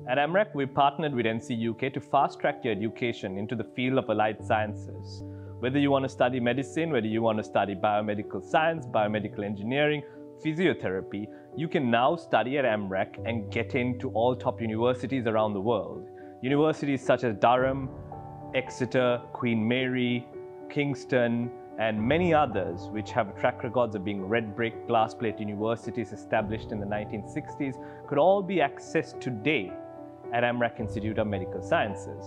At Amrak, we partnered with NCUK to fast-track your education into the field of allied sciences. Whether you want to study medicine, whether you want to study biomedical science, biomedical engineering, physiotherapy, you can now study at Amrak and get into all top universities around the world. Universities such as Durham, Exeter, Queen Mary, Kingston, and many others which have track records of being red brick, glass plate universities established in the 1960s could all be accessed today at Amrak Institute of Medical Sciences.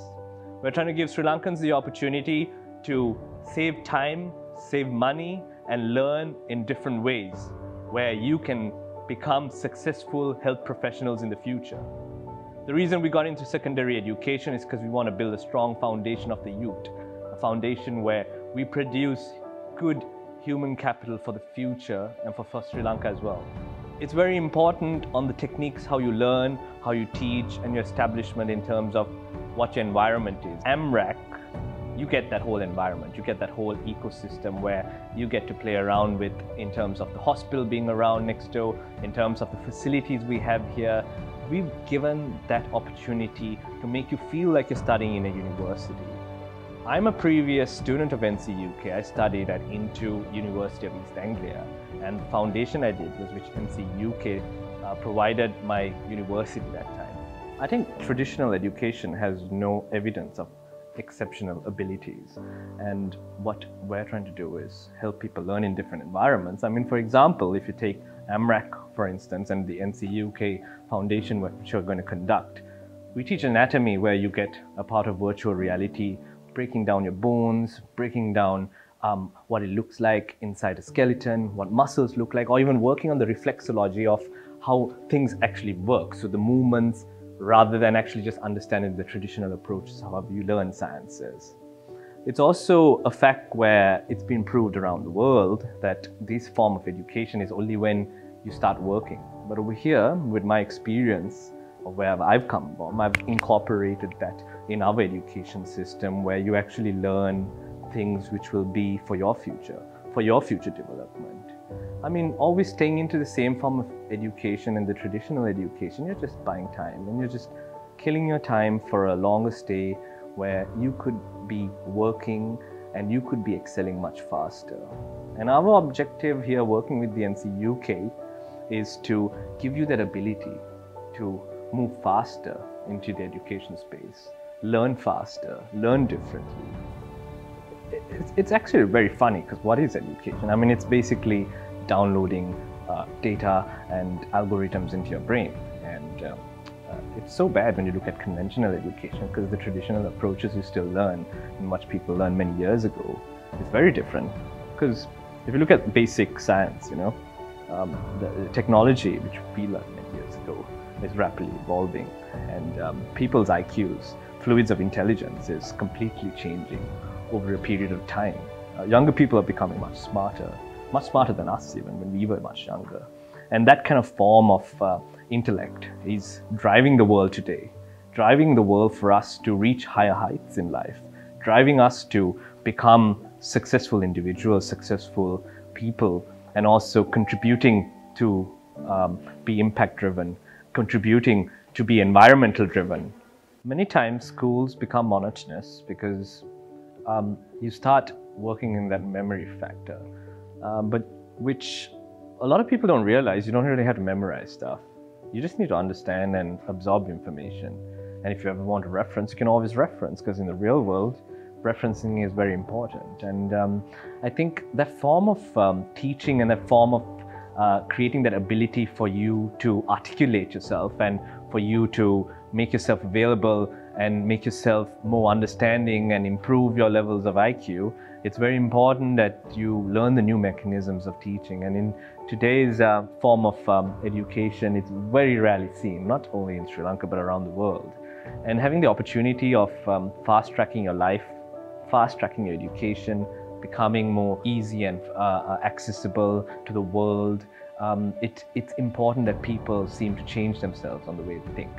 We're trying to give Sri Lankans the opportunity to save time, save money, and learn in different ways where you can become successful health professionals in the future. The reason we got into secondary education is because we want to build a strong foundation of the youth, a foundation where we produce good human capital for the future and for Sri Lanka as well. It's very important on the techniques, how you learn, how you teach, and your establishment in terms of what your environment is. Amrak, you get that whole environment, you get that whole ecosystem where you get to play around with in terms of the hospital being around next door, in terms of the facilities we have here. We've given that opportunity to make you feel like you're studying in a university. I'm a previous student of NCUK. I studied at University of East Anglia, and the foundation I did was which NCUK provided my university that time. I think traditional education has no evidence of exceptional abilities, and what we're trying to do is help people learn in different environments. I mean, for example, if you take Amrak, for instance, and the NCUK foundation which we're going to conduct, we teach anatomy where you get a part of virtual reality, breaking down your bones, breaking down what it looks like inside a skeleton, what muscles look like, or even working on the reflexology of how things actually work. So the movements, rather than actually just understanding the traditional approaches, how you learn sciences. It's also a fact where it's been proved around the world that this form of education is only when you start working. But over here, with my experience of where I've come from, I've incorporated that in our education system where you actually learn things which will be for your future development. I mean, always staying into the same form of education and the traditional education, you're just buying time and you're just killing your time for a longer stay where you could be working and you could be excelling much faster. And our objective here working with the NCUK is to give you that ability to move faster into the education space, learn faster, learn differently. It's actually very funny because what is education? I mean, it's basically downloading data and algorithms into your brain. And it's so bad when you look at conventional education because the traditional approaches you still learn and much people learned many years ago is very different. Because if you look at basic science, you know, the technology which we learned many years ago is rapidly evolving, and people's IQs, fluids of intelligence, is completely changing over a period of time. Younger people are becoming much smarter than us even when we were much younger. And that kind of form of intellect is driving the world today, driving the world for us to reach higher heights in life, driving us to become successful individuals, successful people, and also contributing to be impact-driven, contributing to be environmental-driven. Many times schools become monotonous because you start working in that memory factor, but which a lot of people don't realize. You don't really have to memorize stuff. You just need to understand and absorb information. And if you ever want to reference, you can always reference, because in the real world, referencing is very important. And I think that form of teaching and that form of creating that ability for you to articulate yourself and for you to make yourself available and make yourself more understanding and improve your levels of IQ, it's very important that you learn the new mechanisms of teaching. And in today's form of education, it's very rarely seen, not only in Sri Lanka but around the world. And having the opportunity of fast-tracking your life, fast-tracking your education, becoming more easy and accessible to the world, it's important that people seem to change themselves on the way they think.